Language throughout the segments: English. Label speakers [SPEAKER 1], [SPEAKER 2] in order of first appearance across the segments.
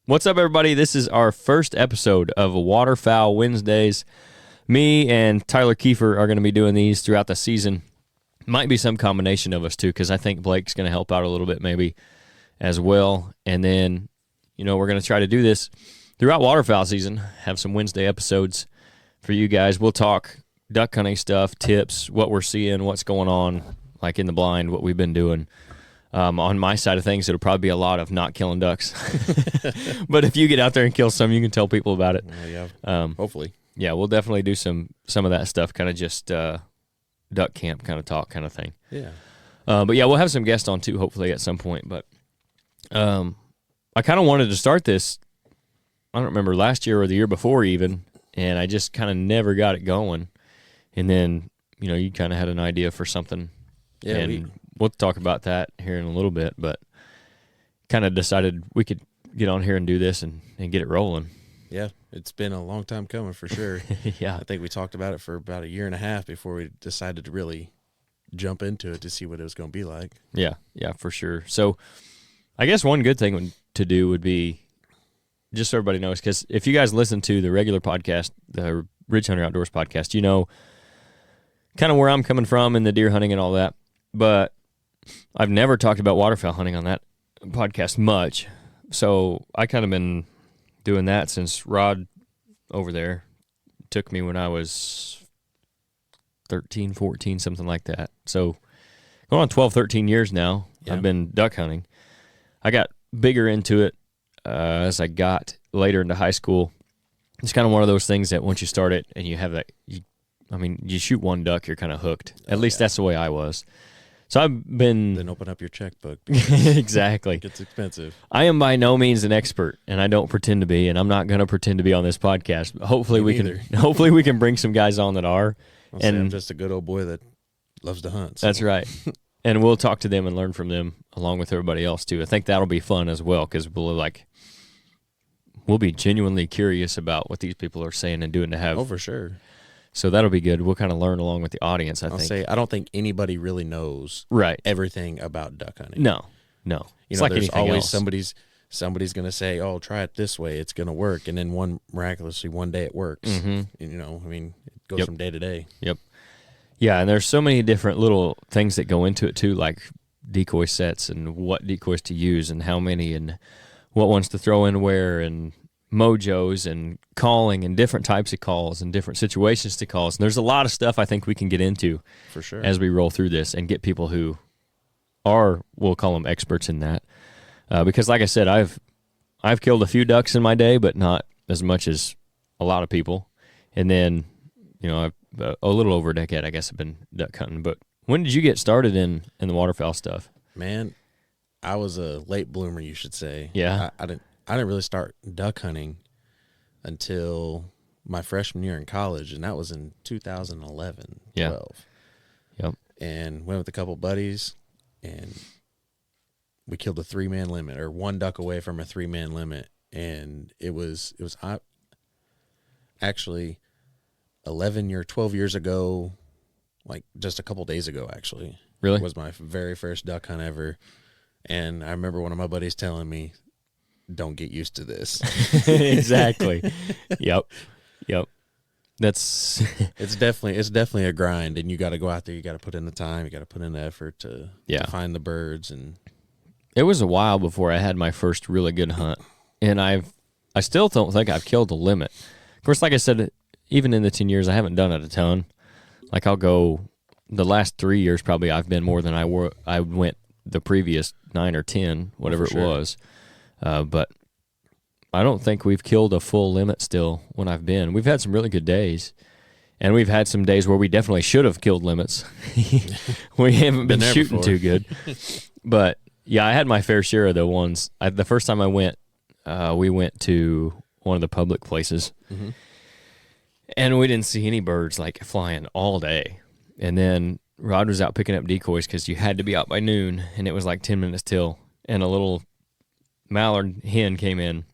[SPEAKER 1] What's up, everybody? This is our first episode of Waterfowl Wednesdays. Me and Tyler Kiefer are going to be doing these throughout the season. Might be some combination of us, too, because I think Blake's going to help out a little bit maybe as well. And then, we're going to try to do this throughout waterfowl season, have some Wednesday episodes for you guys. We'll talk duck hunting stuff, tips, what we're seeing, what's going on, like in the blind, what we've been doing. On my side of things, it'll probably be a lot of not killing ducks. But if you get out there and kill some, you can tell people about it.
[SPEAKER 2] Yeah, hopefully.
[SPEAKER 1] Yeah, we'll definitely do some of that stuff, kind of just duck camp kind of talk kind of thing.
[SPEAKER 2] Yeah.
[SPEAKER 1] But yeah, we'll have some guests on too, hopefully at some point. But I kind of wanted to start this, I don't remember, last year or the year before even, and I just kind of never got it going. And then, you kind of had an idea for something.
[SPEAKER 2] Yeah,
[SPEAKER 1] and we'll talk about that here in a little bit, but kind of decided we could get on here and do this and get it rolling.
[SPEAKER 2] Yeah, it's been a long time coming for sure.
[SPEAKER 1] Yeah.
[SPEAKER 2] I think we talked about it for about a year and a half before we decided to really jump into it to see what it was going to be like.
[SPEAKER 1] Yeah, for sure. So I guess one good thing to do would be, just so everybody knows, because if you guys listen to the regular podcast, the Ridgehunteroutdoors podcast, kind of where I'm coming from in the deer hunting and all that. But I've never talked about waterfowl hunting on that podcast much. So I kind of been doing that since Rod over there took me when I was 13, 14, something like that. So going on 12, 13 years now, I've been duck hunting. I got bigger into it as I got later into high school. It's kind of one of those things that once you start it and you have that, you shoot one duck, you're kind of hooked. At least that's the way I was. So I've been...
[SPEAKER 2] Then open up your checkbook.
[SPEAKER 1] Exactly.
[SPEAKER 2] It gets expensive.
[SPEAKER 1] I am by no means an expert, and I don't pretend to be, and I'm not going to pretend to be on this podcast. But hopefully we can bring some guys on that are.
[SPEAKER 2] I'm just a good old boy that loves to hunt. So.
[SPEAKER 1] That's right. And we'll talk to them and learn from them along with everybody else too. I think that'll be fun as well, because we'll be genuinely curious about what these people are saying and doing to have.
[SPEAKER 2] Oh, for sure.
[SPEAKER 1] So that'll be good. We'll kind of learn along with the audience, I think.
[SPEAKER 2] I don't think anybody really knows everything about duck hunting.
[SPEAKER 1] No.
[SPEAKER 2] It's like there's always somebody's going to say, "Oh, try it this way. It's going to work." And then miraculously one day it works.
[SPEAKER 1] Mm-hmm.
[SPEAKER 2] It goes from day to day.
[SPEAKER 1] Yep. Yeah, and there's so many different little things that go into it too, like decoy sets and what decoys to use and how many and what ones to throw in where and mojos and calling and different types of calls and different situations to calls. And there's a lot of stuff I think we can get into
[SPEAKER 2] for sure
[SPEAKER 1] as we roll through this and get people who are, we'll call them experts in that. Because like I said, I've killed a few ducks in my day, but not as much as a lot of people. And then, I've a little over a decade, I guess, I've been duck hunting. But when did you get started in the waterfowl stuff?
[SPEAKER 2] Man, I was a late bloomer, you should say.
[SPEAKER 1] Yeah.
[SPEAKER 2] I didn't really start duck hunting until my freshman year in college, and that was in 2011, 12.
[SPEAKER 1] Yep.
[SPEAKER 2] And went with a couple buddies, and we killed a 3-man limit, or one duck away from a 3-man limit. And it was actually 12 years ago, like just a couple days ago, actually.
[SPEAKER 1] Really?
[SPEAKER 2] Was my very first duck hunt ever. And I remember one of my buddies telling me, "Don't get used to this."
[SPEAKER 1] Exactly. Yep. It's
[SPEAKER 2] definitely a grind, and you got to go out there. You got to put in the time. You got to put in the effort to find the birds. And
[SPEAKER 1] it was a while before I had my first really good hunt, and I still don't think I've killed a limit. Of course, like I said, even in the 10 years, I haven't done it a ton. Like I'll go the last 3 years, probably I've been more than I went the previous 9 or 10, whatever it was. But I don't think we've killed a full limit still when I've been. We've had some really good days, and we've had some days where we definitely should have killed limits. We haven't been shooting too good. But, yeah, I had my fair share of the ones. The first time I went, we went to one of the public places, and we didn't see any birds, like, flying all day. And then Rod was out picking up decoys because you had to be out by noon, and it was like 10 minutes till, and a little mallard hen came in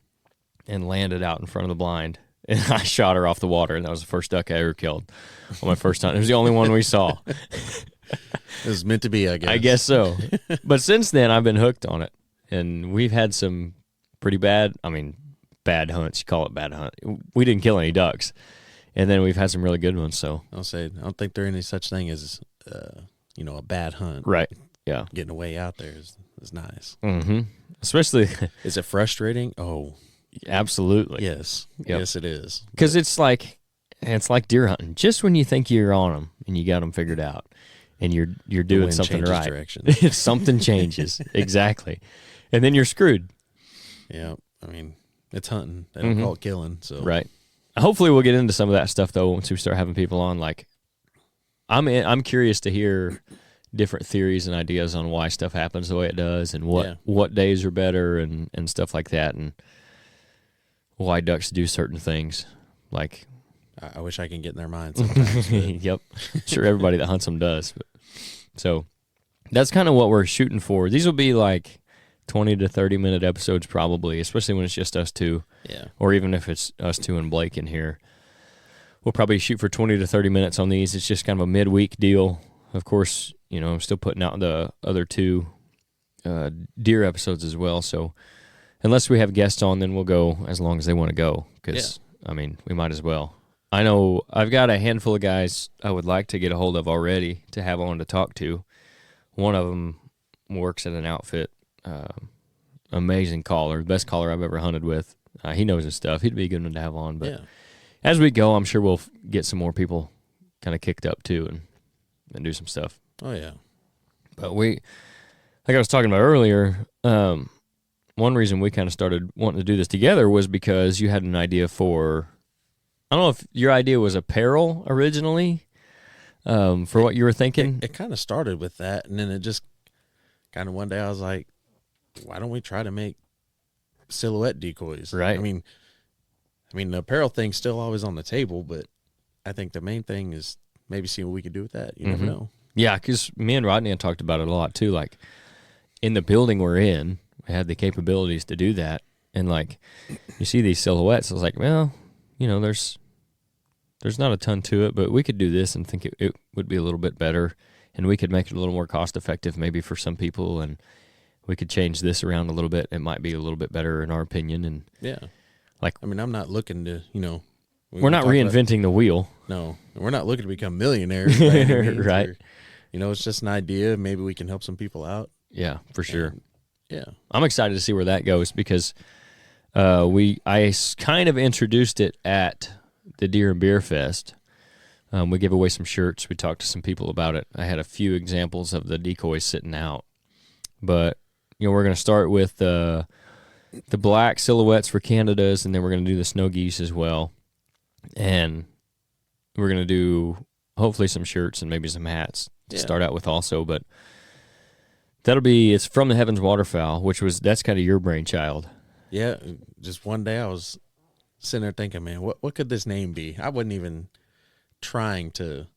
[SPEAKER 1] and landed out in front of the blind, and I shot her off the water, and that was the first duck I ever killed on my first hunt. It was the only one we saw.
[SPEAKER 2] It was meant to be, I guess.
[SPEAKER 1] I guess so. But since then, I've been hooked on it, and we've had some pretty bad. I mean, bad hunts. You call it bad hunt. We didn't kill any ducks, and then we've had some really good ones. So
[SPEAKER 2] I don't think there's any such thing as a bad hunt.
[SPEAKER 1] Right. Yeah.
[SPEAKER 2] Getting away out there is nice.
[SPEAKER 1] Mm-hmm. Especially.
[SPEAKER 2] Is it frustrating? Oh,
[SPEAKER 1] absolutely.
[SPEAKER 2] Yes.
[SPEAKER 1] Yep.
[SPEAKER 2] Yes, it is.
[SPEAKER 1] Because it's like deer hunting. Just when you think you're on them and you got them figured out, and you're doing something right,
[SPEAKER 2] direction.
[SPEAKER 1] Something changes. Exactly, and then you're screwed.
[SPEAKER 2] Yeah. I mean, it's hunting. They don't call it killing. So
[SPEAKER 1] right. Hopefully, we'll get into some of that stuff though once we start having people on. Like, I'm curious to hear different theories and ideas on why stuff happens the way it does, and what days are better, and stuff like that, and why ducks do certain things. Like,
[SPEAKER 2] I wish I can get in their minds sometimes.
[SPEAKER 1] Yep. Sure, everybody that hunts them does. But, so that's kind of what we're shooting for. These will be like 20 to 30-minute episodes probably, especially when it's just us two.
[SPEAKER 2] Yeah.
[SPEAKER 1] Or even if it's us two and Blake in here. We'll probably shoot for 20 to 30 minutes on these. It's just kind of a midweek deal. Of course, I'm still putting out the other two deer episodes as well. So unless we have guests on, then we'll go as long as they want to go. Because, I mean, we might as well. I know I've got a handful of guys I would like to get a hold of already to have on to talk to. One of them works at an outfit. Amazing caller, best caller I've ever hunted with. He knows his stuff. He'd be a good one to have on. But as we go, I'm sure we'll get some more people kind of kicked up too and do some stuff.
[SPEAKER 2] Oh, yeah.
[SPEAKER 1] But like I was talking about earlier, one reason we kind of started wanting to do this together was because you had an idea for, I don't know if your idea was apparel originally, for what you were thinking.
[SPEAKER 2] It kind of started with that, and then it just kind of one day I was like, why don't we try to make silhouette decoys?
[SPEAKER 1] Right.
[SPEAKER 2] I mean, the apparel thing's still always on the table, but I think the main thing is maybe seeing what we could do with that. You never know.
[SPEAKER 1] Yeah, because me and Rodney had talked about it a lot too. Like, in the building we're in, we had the capabilities to do that. And like, you see these silhouettes, I was like, well, there's not a ton to it, but we could do this and think it would be a little bit better, and we could make it a little more cost effective maybe for some people, and we could change this around a little bit. It might be a little bit better in our opinion. And
[SPEAKER 2] I'm not looking to,
[SPEAKER 1] we're not reinventing the wheel.
[SPEAKER 2] No, we're not looking to become millionaires. By any means,
[SPEAKER 1] right.
[SPEAKER 2] It's just an idea. Maybe we can help some people out.
[SPEAKER 1] Yeah, for sure.
[SPEAKER 2] And,
[SPEAKER 1] I'm excited to see where that goes because I kind of introduced it at the Deer and Beer Fest. We gave away some shirts. We talked to some people about it. I had a few examples of the decoys sitting out. But, we're going to start with the black silhouettes for Canadas, and then we're going to do the snow geese as well. And we're going to do hopefully some shirts and maybe some hats to start out with also. But it's From the Heavens Waterfowl, that's kind of your brainchild.
[SPEAKER 2] Yeah, just one day I was sitting there thinking, man, what could this name be? I wasn't even trying to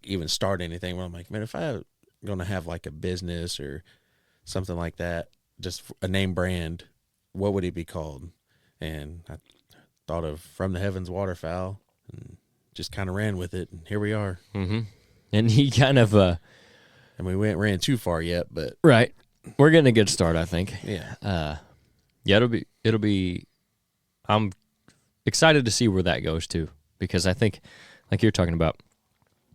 [SPEAKER 2] even start anything. But I'm like, man, if I'm going to have like a business or something like that, just a name brand, what would it be called? And I thought of From the Heavens Waterfowl and just kind of ran with it, and here we are.
[SPEAKER 1] Mm-hmm. And he kind of
[SPEAKER 2] and we ran too far yet, but
[SPEAKER 1] right, we're getting a good start, I think.
[SPEAKER 2] Yeah.
[SPEAKER 1] It'll be I'm excited to see where that goes too, because I think, like you're talking about,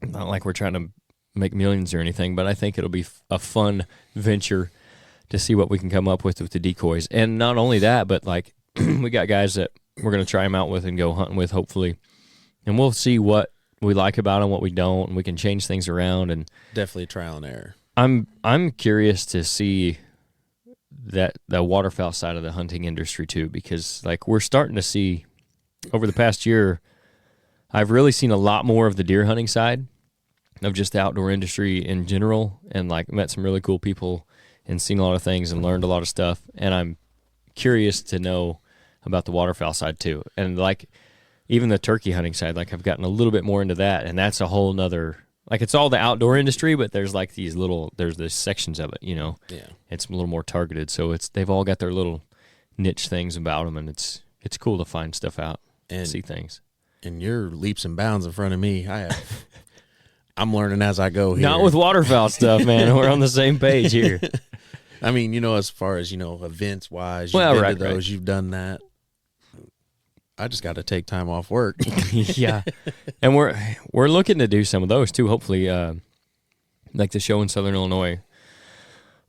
[SPEAKER 1] not like we're trying to make millions or anything, but I think it'll be a fun venture to see what we can come up with the decoys. And not only that, but like we got guys that we're going to try them out with and go hunting with, hopefully. And we'll see what we like about them, what we don't, and we can change things around. And
[SPEAKER 2] definitely trial and error.
[SPEAKER 1] I'm curious to see the waterfowl side of the hunting industry too, because like we're starting to see over the past year, I've really seen a lot more of the deer hunting side of just the outdoor industry in general, and like met some really cool people and seen a lot of things and learned a lot of stuff. And I'm curious to know about the waterfowl side too. And like even the turkey hunting side, like I've gotten a little bit more into that, and that's a whole nother, like it's all the outdoor industry, but there's like there's the sections of it,
[SPEAKER 2] Yeah.
[SPEAKER 1] It's a little more targeted. So they've all got their little niche things about them, and it's cool to find stuff out and see things.
[SPEAKER 2] And you're leaps and bounds in front of me. I'm learning as I go here.
[SPEAKER 1] Not with waterfowl stuff, man. We're on the same page here.
[SPEAKER 2] I mean, as far as, events wise, you've
[SPEAKER 1] Well,
[SPEAKER 2] been
[SPEAKER 1] right,
[SPEAKER 2] to those,
[SPEAKER 1] right.
[SPEAKER 2] you've done that. I just got to take time off work.
[SPEAKER 1] Yeah, and we're looking to do some of those too. Hopefully, like the show in Southern Illinois.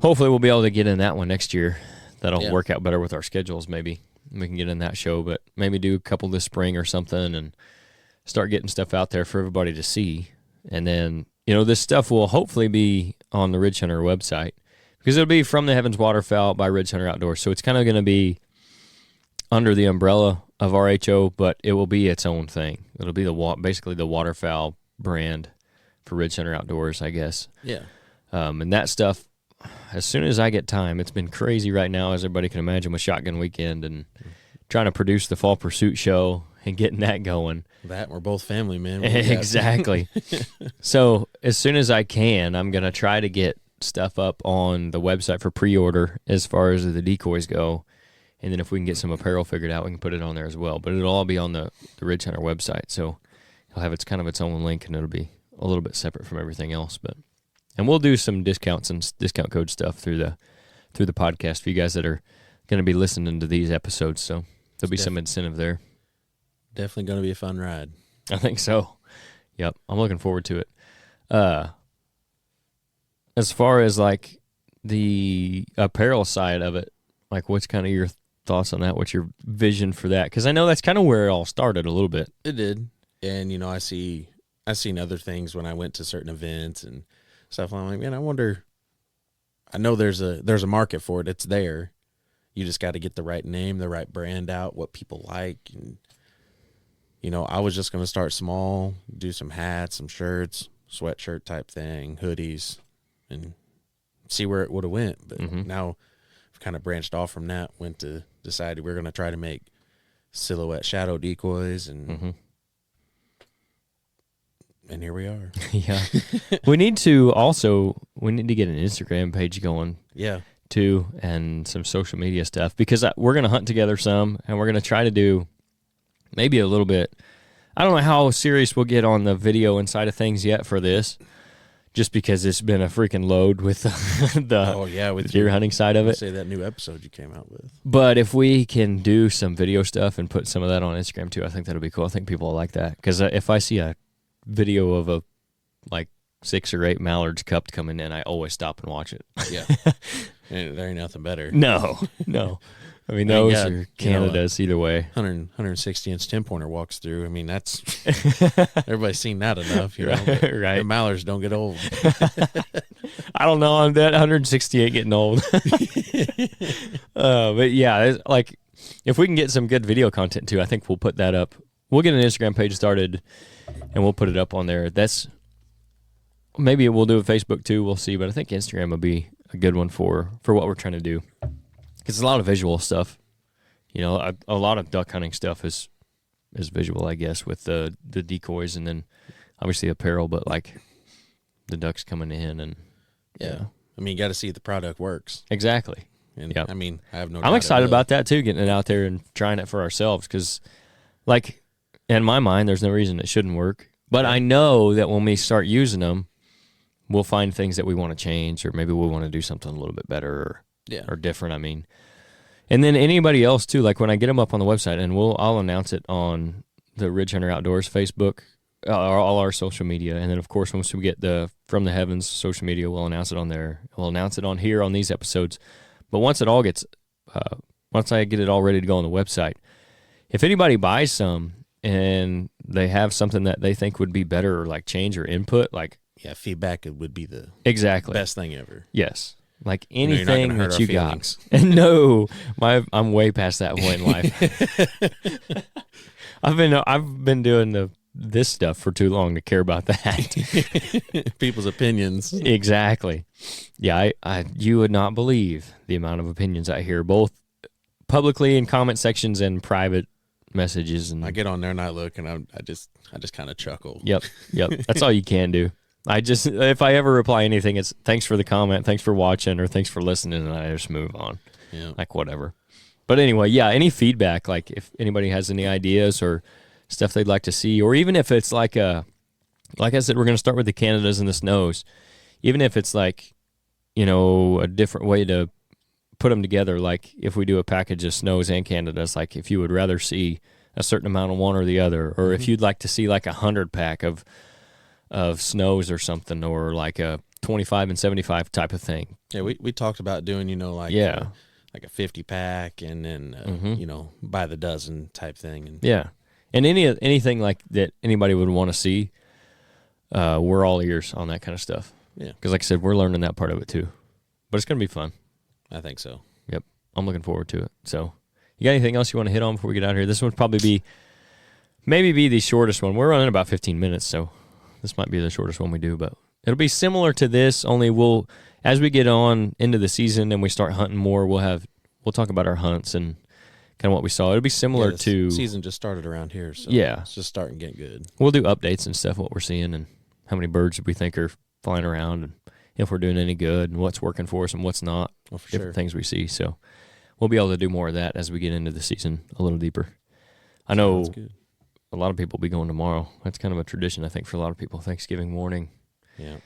[SPEAKER 1] Hopefully, we'll be able to get in that one next year. That'll work out better with our schedules. Maybe we can get in that show, but maybe do a couple this spring or something, and start getting stuff out there for everybody to see. And then this stuff will hopefully be on the Ridge Hunter website because it'll be From the Heavens Waterfowl by Ridge Hunter Outdoors. So it's kind of going to be under the umbrella of RHO, but it will be its own thing. It'll be basically the waterfowl brand for Ridge Hunter Outdoors, I guess.
[SPEAKER 2] Yeah.
[SPEAKER 1] And that stuff, as soon as I get time, it's been crazy right now, as everybody can imagine, with Shotgun Weekend and trying to produce the Fall Pursuit show and getting that going.
[SPEAKER 2] We're both family, man.
[SPEAKER 1] Exactly. So as soon as I can, I'm going to try to get stuff up on the website for pre-order as far as the decoys go. And then if we can get some apparel figured out, we can put it on there as well. But it'll all be on the Ridge Hunter website. So it'll have its own link, and it'll be a little bit separate from everything else. And we'll do some discounts and discount code stuff through the podcast for you guys that are going to be listening to these episodes. So there'll be some incentive there.
[SPEAKER 2] Definitely going to be a fun ride.
[SPEAKER 1] I think so. Yep, I'm looking forward to it. As far as like the apparel side of it, like what's kind of your thoughts on that? What's your vision for that? Because I know that's kind of where it all started a little bit.
[SPEAKER 2] It did, and I seen other things when I went to certain events and stuff. I'm like, man, I wonder. I know there's a market for it. It's there. You just got to get the right name, the right brand out, what people like, and I was just going to start small, do some hats, some shirts, sweatshirt type thing, hoodies, and see where it would have went. But now I've kind of branched off from that, decided we're going to try to make silhouette shadow decoys, and here we are.
[SPEAKER 1] Yeah. we need to get an Instagram page going.
[SPEAKER 2] Yeah.
[SPEAKER 1] Too, and some social media stuff, because we're going to hunt together some, and we're going to try to do maybe a little bit. I don't know how serious we'll get on the video inside of things yet for this, just because it's been a freaking load with the deer hunting side of it.
[SPEAKER 2] Say that new episode you came out with.
[SPEAKER 1] But if we can do some video stuff and put some of that on Instagram too, I think that'll be cool. I think people will like that, because if I see a video of a 6 or 8 mallards cupped coming in, I always stop and watch it.
[SPEAKER 2] Yeah. There ain't nothing better.
[SPEAKER 1] No. I mean, those are Canada's either way.
[SPEAKER 2] 160-inch 10-pointer walks through. I mean, that's everybody's seen that enough,
[SPEAKER 1] Right.
[SPEAKER 2] The mallards don't get old.
[SPEAKER 1] I don't know. I'm that 168 getting old. But yeah, if we can get some good video content too, I think we'll put that up. We'll get an Instagram page started, and we'll put it up on there. Maybe we'll do a Facebook too. We'll see. But I think Instagram will be a good one for what we're trying to do. Because it's a lot of visual stuff. A lot of duck hunting stuff is visual, I guess, with the decoys, and then obviously apparel, but the ducks coming in and
[SPEAKER 2] yeah. I mean, you got to see if the product works.
[SPEAKER 1] Exactly.
[SPEAKER 2] And
[SPEAKER 1] yep.
[SPEAKER 2] I mean, I have no.
[SPEAKER 1] I'm excited about that too, getting it out there and trying it for ourselves, because in my mind, there's no reason it shouldn't work. But I know that when we start using them, we'll find things that we want to change, or maybe we want to do something a little bit better or different. I mean, and then anybody else too. Like when I get them up on the website, and I'll announce it on the Ridge Hunter Outdoors Facebook, all our social media, and then of course once we get the From the Heavens social media, we'll announce it on there. We'll announce it on here on these episodes. But once I get it all ready to go on the website, if anybody buys some and they have something that they think would be better, or change or input,
[SPEAKER 2] feedback would be the
[SPEAKER 1] exactly
[SPEAKER 2] best thing ever.
[SPEAKER 1] Yes, anything that you got.
[SPEAKER 2] And
[SPEAKER 1] no, I'm way past that point in life. I've been doing this stuff for too long to care about that.
[SPEAKER 2] People's opinions.
[SPEAKER 1] Exactly. Yeah, you would not believe the amount of opinions I hear, both publicly in comment sections and private messages. And
[SPEAKER 2] I get on there and I look, and I just kind of chuckle.
[SPEAKER 1] Yep. That's all you can do. If I ever reply anything, it's thanks for the comment, thanks for watching, or thanks for listening, and I just move on.
[SPEAKER 2] Yeah.
[SPEAKER 1] Whatever. But anyway, yeah, any feedback, if anybody has any ideas or stuff they'd like to see, or even if it's like I said, we're going to start with the Canadas and the Snows. Even if it's a different way to put them together. Like if we do a package of snows and Canadas, like if you would rather see a certain amount of one or the other, or if you'd like to see like 100 pack of snows or something, or like a 25 and 75 type of thing.
[SPEAKER 2] Yeah, we talked about doing, like like a 50 pack and then by the dozen type thing. And
[SPEAKER 1] and anything like that anybody would want to see, we're all ears on that kind of stuff.
[SPEAKER 2] Yeah,
[SPEAKER 1] because like I said, we're learning that part of it too, but it's gonna be fun.
[SPEAKER 2] I think so.
[SPEAKER 1] Yep, I'm looking forward to it. So, you got anything else you want to hit on before we get out of here? This one would probably maybe be the shortest one. We're running about 15 minutes, so this might be the shortest one we do, but it'll be similar to this, only as we get on into the season and we start hunting more, we'll talk about our hunts and kind of what we saw. It'll be similar to
[SPEAKER 2] season just started around here, so it's just starting to get good.
[SPEAKER 1] We'll do updates and stuff, what we're seeing and how many birds we think are flying around and if we're doing any good and what's working for us and what's not.
[SPEAKER 2] Well, for
[SPEAKER 1] different
[SPEAKER 2] sure.
[SPEAKER 1] things we see. So we'll be able to do more of that as we get into the season a little deeper. I know a lot of people will be going tomorrow. That's kind of a tradition, I think, for a lot of people. Thanksgiving morning.
[SPEAKER 2] Yeah.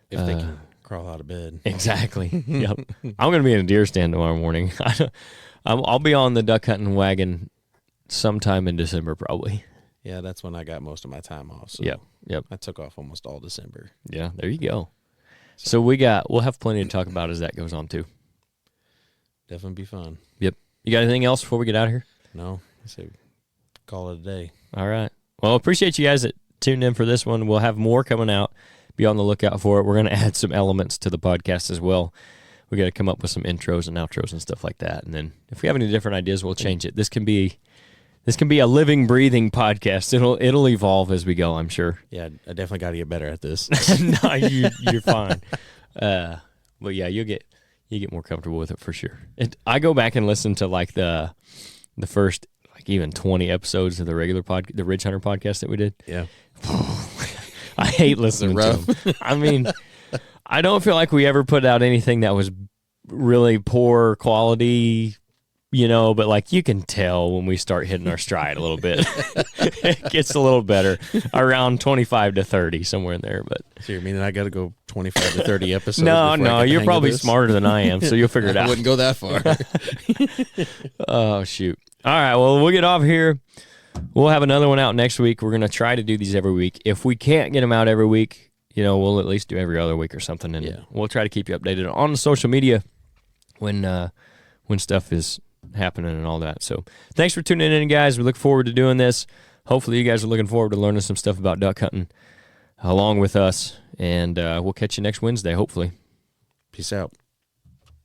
[SPEAKER 2] If they can crawl out of bed.
[SPEAKER 1] Exactly. Yep. I'm going to be in a deer stand tomorrow morning. I'll be on the duck hunting wagon sometime in December probably.
[SPEAKER 2] Yeah, that's when I got most of my time off. So
[SPEAKER 1] Yep.
[SPEAKER 2] I took off almost all December.
[SPEAKER 1] Yeah, there you go. So we'll have plenty to talk about as that goes on too.
[SPEAKER 2] Definitely be fun.
[SPEAKER 1] Yep. You got anything else before we get out of here?
[SPEAKER 2] No. I say call it a day.
[SPEAKER 1] All right. Well, appreciate you guys that tuned in for this one. We'll have more coming out. Be on the lookout for it. We're going to add some elements to the podcast as well. We got to come up with some intros and outros and stuff like that. And then if we have any different ideas, we'll change it. This can be a living, breathing podcast. It'll evolve as we go, I'm sure.
[SPEAKER 2] Yeah, I definitely got to get better at this.
[SPEAKER 1] No, you're fine. But yeah, you get more comfortable with it for sure. I go back and listen to like the first like even 20 episodes of the regular the Ridge Hunter podcast that we did.
[SPEAKER 2] Yeah.
[SPEAKER 1] I hate listening to them. I mean, I don't feel like we ever put out anything that was really poor quality, but like you can tell when we start hitting our stride a little bit. It gets a little better around 25 to 30, somewhere in there. But
[SPEAKER 2] so you mean I got to go 25 to 30 episodes?
[SPEAKER 1] No, you're probably smarter than I am, so you'll figure it out.
[SPEAKER 2] I wouldn't go that far.
[SPEAKER 1] Oh, shoot. All right, well, we'll get off here. We'll have another one out next week. We're going to try to do these every week. If we can't get them out every week, we'll at least do every other week or something. And we'll try to keep you updated on social media when stuff is happening and all that. So thanks for tuning in, guys. We look forward to doing this. Hopefully you guys are looking forward to learning some stuff about duck hunting along with us. And we'll catch you next Wednesday, hopefully.
[SPEAKER 2] Peace out.